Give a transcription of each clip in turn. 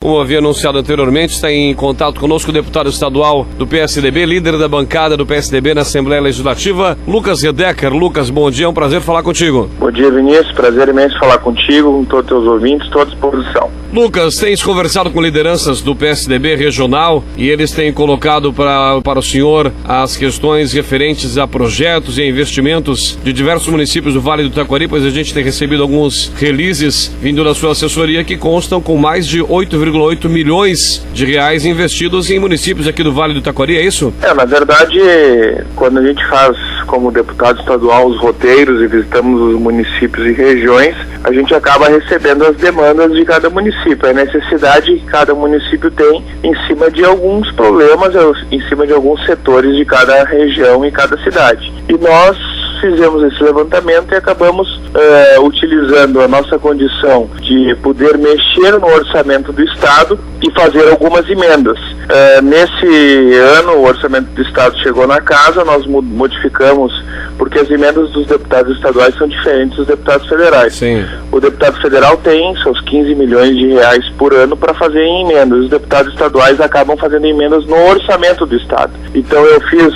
Como havia anunciado anteriormente, está em contato conosco o deputado estadual do PSDB, líder da bancada do PSDB na Assembleia Legislativa, Lucas Redecker. Lucas, bom dia, é um prazer falar contigo. Bom dia, Vinícius, prazer imenso falar contigo, com todos os teus ouvintes, estou à disposição. Lucas, tens conversado com lideranças do PSDB regional e eles têm colocado para o senhor as questões referentes a projetos e a investimentos de diversos municípios do Vale do Taquari, pois a gente tem recebido alguns releases vindo da sua assessoria que constam com mais de 8,8 milhões de reais investidos em municípios aqui do Vale do Taquari, é isso? Na verdade, quando a gente faz como deputado estadual os roteiros e visitamos os municípios e regiões, a gente acaba recebendo as demandas de cada município, a necessidade que cada município tem em cima de alguns problemas, em cima de alguns setores de cada região e cada cidade. E nós fizemos esse levantamento e acabamos utilizando a nossa condição de poder mexer no orçamento do Estado e fazer algumas emendas. Nesse ano, o orçamento do Estado chegou na casa, nós modificamos, porque as emendas dos deputados estaduais são diferentes dos deputados federais. Sim. O deputado federal tem seus 15 milhões de reais por ano para fazer em emendas. Os deputados estaduais acabam fazendo emendas no orçamento do Estado. Então eu fiz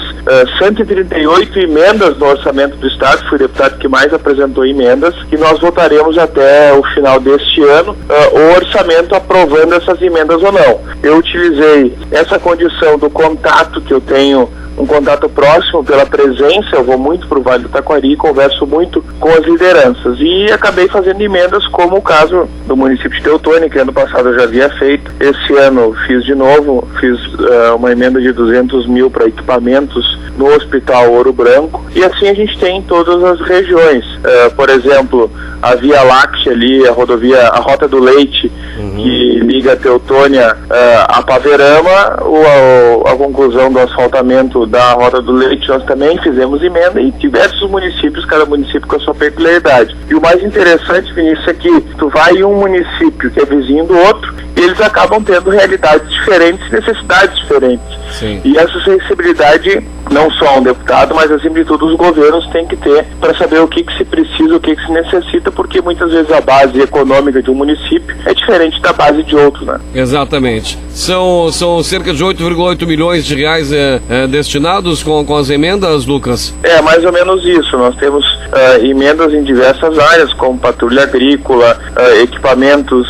138 emendas no orçamento do Estado, fui o deputado que mais apresentou emendas, e nós votaremos até o final deste ano o orçamento aprovando essas emendas ou não. Eu utilizei essa condição do contato que eu tenho, um contato próximo pela presença, eu vou muito para o Vale do Taquari, converso muito com as lideranças e acabei fazendo emendas, como o caso do município de Teutônia, que ano passado eu já havia feito. Esse ano fiz de novo, fiz uma emenda de 200 mil para equipamentos no Hospital Ouro Branco, e assim a gente tem em todas as regiões. Por exemplo, a Via Láctea ali, a Rota do Leite, que liga a Teutônia a Paverama, a conclusão do asfaltamento da Rota do Leite, nós também fizemos emenda em diversos municípios, cada município com a sua peculiaridade. E o mais interessante, Vinícius, é que tu vai em um município que é vizinho do outro, e eles acabam tendo realidades diferentes, necessidades diferentes. Sim. E essa sensibilidade, não só um deputado, mas acima de tudo os governos têm que ter para saber o que se precisa, o que se necessita, porque muitas vezes a base econômica de um município é diferente da base de outro, né? Exatamente. São cerca de 8,8 milhões de reais destinados com as emendas, Lucas? É, mais ou menos isso. Nós temos emendas em diversas áreas, como patrulha agrícola, equipamentos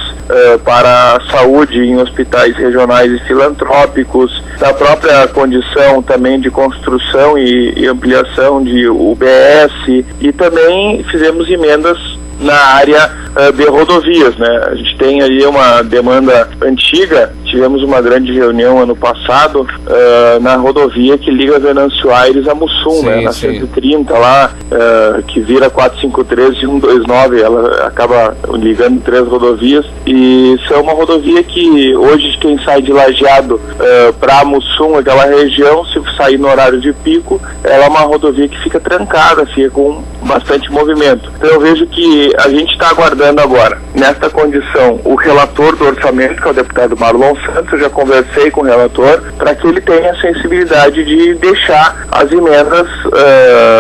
para a saúde em hospitais regionais e filantrópicos, da própria condição também de construção e ampliação de UBS, e também fizemos emendas na área de rodovias, né? A gente tem aí uma demanda antiga, tivemos uma grande reunião ano passado na rodovia que liga Venâncio Aires a Mussum, sim, né? Na sim. 130 lá, que vira 453 e 129, ela acaba ligando 3 rodovias, e são uma rodovia que hoje quem sai de Lajeado para Mussum, aquela região, se sair no horário de pico, ela é uma rodovia que fica trancada, fica com bastante movimento. Então eu vejo que a gente está aguardando agora, nesta condição, o relator do orçamento, que é o deputado Marlon Santos. Eu já conversei com o relator para que ele tenha a sensibilidade de deixar as emendas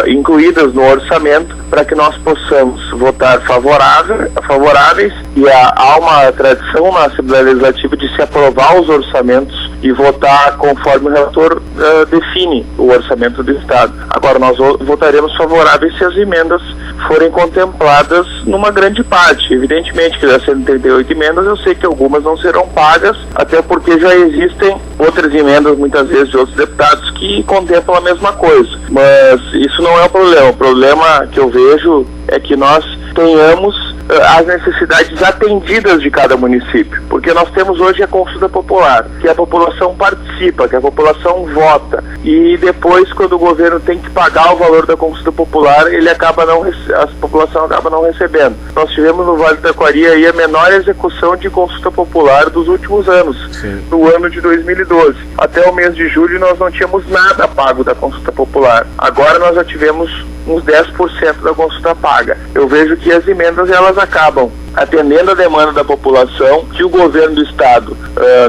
incluídas no orçamento, para que nós possamos votar favoráveis, e há uma tradição na Assembleia Legislativa de se aprovar os orçamentos e votar conforme o relator define o orçamento do Estado. Agora nós votaremos favoráveis se as emendas forem contempladas numa grande parte. Evidentemente que das 138 emendas eu sei que algumas não serão pagas, até porque já existem outras emendas, muitas vezes de outros deputados, que contemplam a mesma coisa. Mas isso não é o problema. O problema que eu vejo é que nós tenhamos as necessidades atendidas de cada município, porque nós temos hoje a consulta popular, que a população participa, que a população vota, e depois, quando o governo tem que pagar o valor da consulta popular, a população acaba não recebendo. Nós tivemos no Vale do Taquari aí a menor execução de consulta popular dos últimos anos. Sim. No ano de 2012. Até o mês de julho nós não tínhamos nada pago da consulta popular. Agora nós já tivemos uns 10% da consulta paga. Eu vejo que as emendas elas acabam atendendo a demanda da população, que o governo do Estado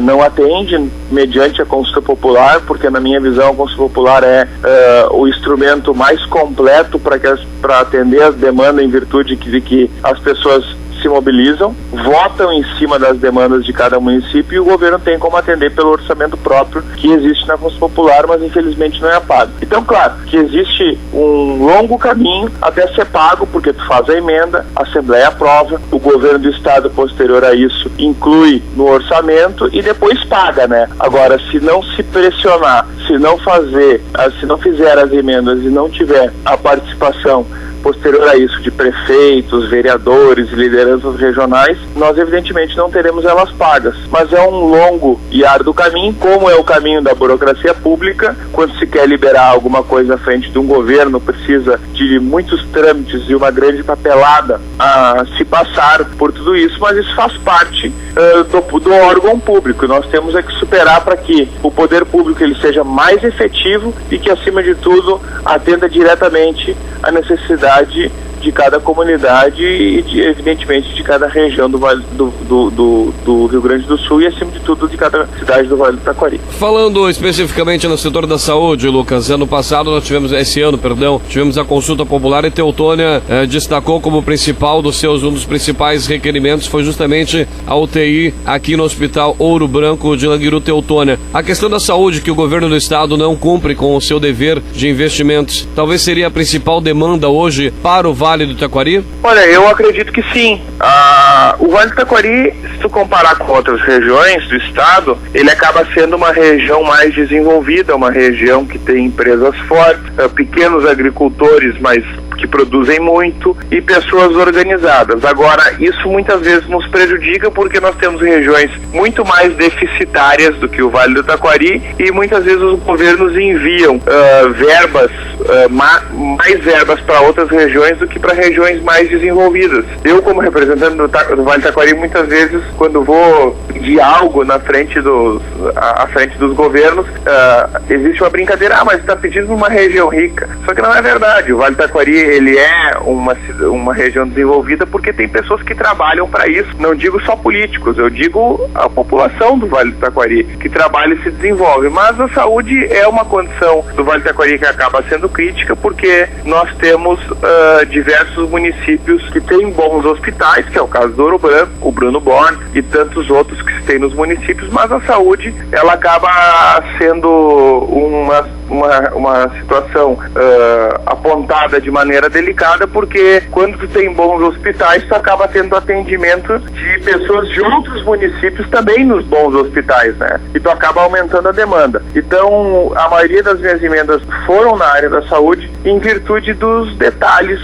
não atende mediante a consulta popular, porque na minha visão a consulta popular é o instrumento mais completo para atender as demandas, em virtude de que as pessoas se mobilizam, votam em cima das demandas de cada município e o governo tem como atender pelo orçamento próprio que existe na Constituição Popular, mas infelizmente não é pago. Então, claro, que existe um longo caminho até ser pago, porque tu faz a emenda, a Assembleia aprova, o governo do Estado, posterior a isso, inclui no orçamento e depois paga, né? Agora, se não se pressionar, se não fizer as emendas e não tiver a participação posterior a isso de prefeitos, vereadores, lideranças regionais, nós evidentemente não teremos elas pagas. Mas é um longo e árduo caminho, como é o caminho da burocracia pública. Quando se quer liberar alguma coisa à frente de um governo, precisa de muitos trâmites e uma grande papelada a se passar por tudo isso, mas isso faz parte do órgão público. Nós temos que superar para que o poder público ele seja mais efetivo e que, acima de tudo, atenda diretamente à necessidade de cada comunidade e, evidentemente, de cada região do Rio Grande do Sul e, acima de tudo, de cada cidade do Vale do Taquari. Falando especificamente no setor da saúde, Lucas, esse ano, tivemos a consulta popular e Teutônia destacou como um dos principais requerimentos foi justamente a UTI aqui no Hospital Ouro Branco de Languiru, Teutônia. A questão da saúde que o governo do estado não cumpre com o seu dever de investimentos, talvez seria a principal demanda hoje para o Vale do Taquari? Olha, eu acredito que sim. O Vale do Taquari, se tu comparar com outras regiões do estado, ele acaba sendo uma região mais desenvolvida, uma região que tem empresas fortes, pequenos agricultores, mas que produzem muito e pessoas organizadas. Agora, isso muitas vezes nos prejudica porque nós temos regiões muito mais deficitárias do que o Vale do Taquari e muitas vezes os governos enviam mais verbas para outras regiões do que para regiões mais desenvolvidas. Eu, como representante do Vale do Taquari, muitas vezes, quando vou pedir algo à frente dos governos, existe uma brincadeira, mas está pedindo uma região rica. Só que não é verdade. O Vale do Taquari ele é uma região desenvolvida porque tem pessoas que trabalham para isso. Não digo só políticos, eu digo a população do Vale do Taquari que trabalha e se desenvolve. Mas a saúde é uma condição do Vale do Taquari que acaba sendo crítica porque nós temos diversos municípios que têm bons hospitais, que é o caso do Ouro Branco, o Bruno Born e tantos outros que se tem nos municípios, mas a saúde ela acaba sendo uma situação apontada de maneira delicada, porque quando tu tem bons hospitais, tu acaba tendo atendimento de pessoas de outros municípios também nos bons hospitais, né? E tu acaba aumentando a demanda. Então, a maioria das minhas emendas foram na área da saúde em virtude dos detalhes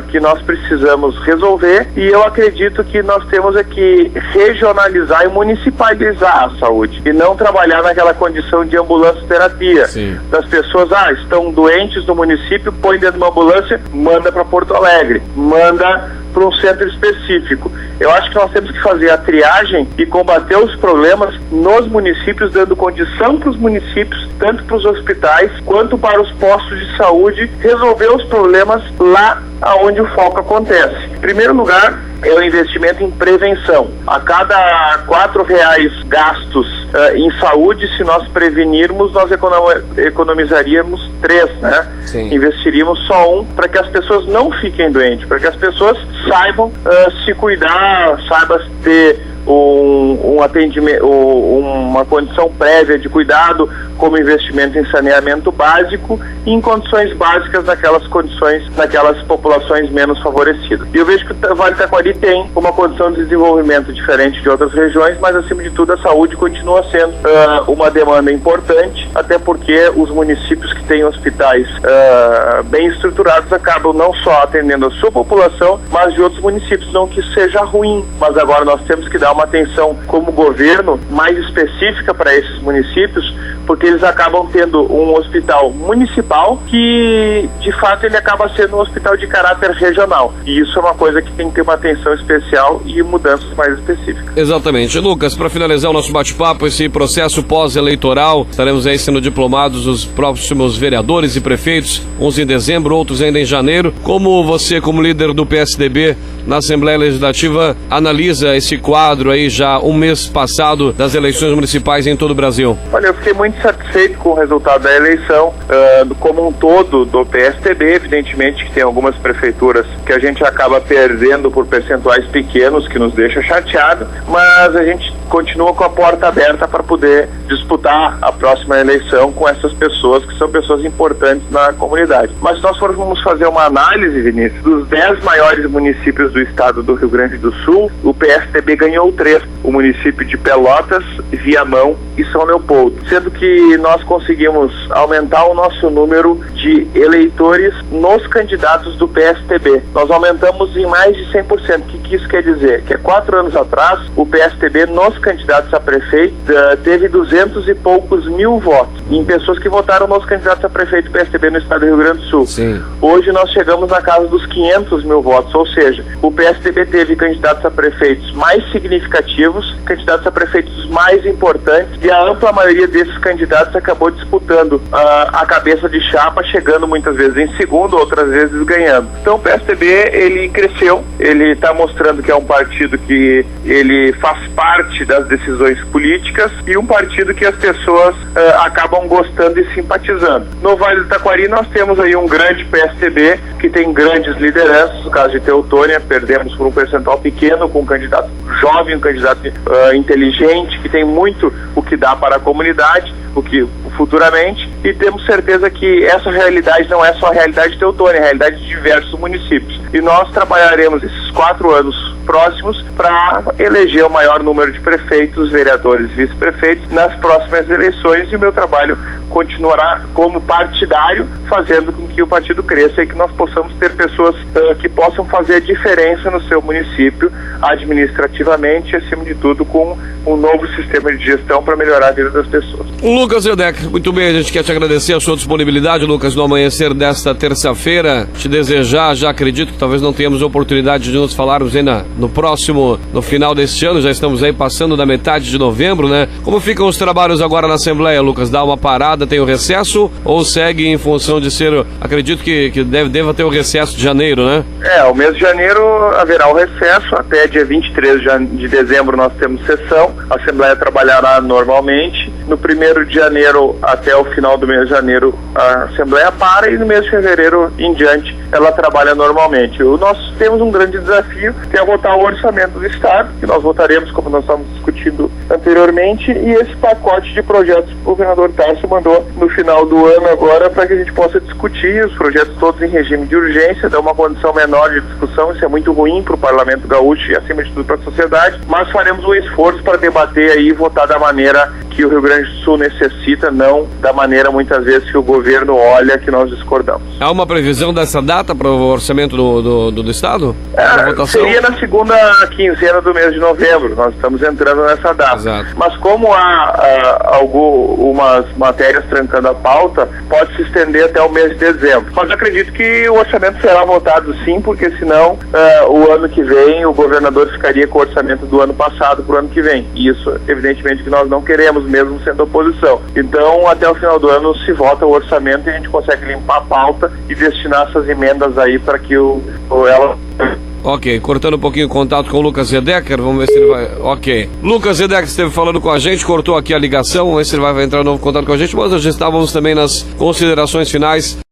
que nós precisamos resolver, e eu acredito que nós temos que regionalizar e municipalizar a saúde e não trabalhar naquela condição de ambulância-terapia. Sim. Das pessoas, estão doentes no município, põe dentro de uma ambulância, manda para Porto Alegre, manda para um centro específico. Eu acho que nós temos que fazer a triagem e combater os problemas nos municípios, dando condição para os municípios, tanto para os hospitais quanto para os postos de saúde, resolver os problemas lá onde o foco acontece. Em primeiro lugar, é o investimento em prevenção. A cada R$4 gastos em saúde, se nós prevenirmos, nós economizaríamos 3, né? Sim. Investiríamos só 1 para que as pessoas não fiquem doentes, para que as pessoas saibam se cuidar, saibam ter um atendimento, uma condição prévia de cuidado, como investimento em saneamento básico e em condições básicas daquelas populações menos favorecidas. E eu vejo que o Vale do Taquari tem uma condição de desenvolvimento diferente de outras regiões, mas acima de tudo a saúde continua sendo uma demanda importante, até porque os municípios que têm hospitais bem estruturados acabam não só atendendo a sua população, mas de outros municípios. Não que seja ruim, mas agora nós temos que dar uma atenção como governo mais específica para esses municípios, porque eles acabam tendo um hospital municipal que, de fato, ele acaba sendo um hospital de caráter regional. E isso é uma coisa que tem que ter uma atenção especial e mudanças mais específicas. Exatamente. Lucas, para finalizar o nosso bate-papo, esse processo pós-eleitoral, estaremos aí sendo diplomados os próximos vereadores e prefeitos, uns em dezembro, outros ainda em janeiro. Como você, como líder do PSDB na Assembleia Legislativa, analisa esse quadro quadro aí já um mês passado das eleições municipais em todo o Brasil? Olha, eu fiquei muito satisfeito com o resultado da eleição, como um todo do PSDB. Evidentemente que tem algumas prefeituras que a gente acaba perdendo por percentuais pequenos, que nos deixa chateado, mas a gente continua com a porta aberta para poder disputar a próxima eleição com essas pessoas, que são pessoas importantes na comunidade. Mas se nós formos fazer uma análise, Vinícius, dos 10 maiores municípios do estado do Rio Grande do Sul, o PSDB ganhou 3, o município de Pelotas, Viamão e São Leopoldo, sendo que nós conseguimos aumentar o nosso número de eleitores nos candidatos do PSDB. Nós aumentamos em mais de 100%. O que isso quer dizer? Que há 4 anos atrás, o PSDB nos candidatos a prefeito teve 200 e poucos mil votos em pessoas que votaram nos candidatos a prefeito do PSDB no estado do Rio Grande do Sul. Sim. Hoje nós chegamos na casa dos 500 mil votos, ou seja, o PSDB teve candidatos a prefeitos mais significativos, candidatos a prefeitos mais importantes, e a ampla maioria desses candidatos acabou disputando a cabeça de chapa, chegando muitas vezes em segundo, outras vezes ganhando. Então o PSDB, ele cresceu, ele está mostrando que é um partido que ele faz parte das decisões políticas e um partido que as pessoas acabam gostando e simpatizando. No Vale do Taquari nós temos aí um grande PSDB que tem grandes lideranças. No caso de Teutônia, perdemos por um percentual pequeno com um candidato jovem, um candidato inteligente, que tem muito o que dá para a comunidade, futuramente, e temos certeza que essa realidade não é só a realidade de Teutônia, é a realidade de diversos municípios. E nós trabalharemos esses 4 anos próximos para eleger o maior número de prefeitos, vereadores e vice-prefeitos nas próximas eleições, e o meu trabalho continuará como partidário, fazendo com que o partido cresça e que nós possamos ter pessoas que possam fazer a diferença no seu município, administrativamente e, acima de tudo, com um novo sistema de gestão para melhorar a vida das pessoas. Lucas Edek, muito bem, a gente quer te agradecer a sua disponibilidade, Lucas, no amanhecer desta terça-feira. Te desejar, já acredito que talvez não tenhamos oportunidade de nos falarmos ainda no final deste ano, já estamos aí passando da metade de novembro, né? Como ficam os trabalhos agora na Assembleia, Lucas? Dá uma parada, tem o recesso, ou segue em função de ser, acredito que deva ter o recesso de janeiro, né? O mês de janeiro haverá o recesso, até dia 23 de dezembro nós temos sessão, a Assembleia trabalhará normalmente. No 1º de janeiro até o final do mês de janeiro a Assembleia para, e no mês de fevereiro em diante ela trabalha normalmente. Nós temos um grande desafio, que é votar o orçamento do Estado, que nós votaremos como nós estamos discutindo anteriormente, e esse pacote de projetos que o governador Tarso mandou no final do ano agora, para que a gente possa discutir os projetos todos em regime de urgência, dar uma condição menor de discussão. Isso é muito ruim para o Parlamento Gaúcho e, acima de tudo, para a sociedade, mas faremos um esforço para debater aí e votar da maneira que o Rio Grande do Sul necessita, não da maneira muitas vezes que o governo olha, que nós discordamos. Há uma previsão dessa data para o orçamento do Estado? Seria na segunda quinzena do mês de novembro, nós estamos entrando nessa data. Exato. Mas como há algumas matérias trancando a pauta, pode se estender até o mês de dezembro. Mas acredito que o orçamento será votado sim, porque senão o ano que vem o governador ficaria com o orçamento do ano passado para o ano que vem. E isso, evidentemente, que nós não queremos, mesmo sendo oposição. Então, até o final do ano se vota o orçamento e a gente consegue limpar a pauta e destinar essas emendas aí para que ela... Ok, cortando um pouquinho o contato com o Lucas Edeker, vamos ver se ele vai... Ok. Lucas Edeker esteve falando com a gente, cortou aqui a ligação, vamos ver se ele vai entrar em novo contato com a gente, mas já estávamos também nas considerações finais.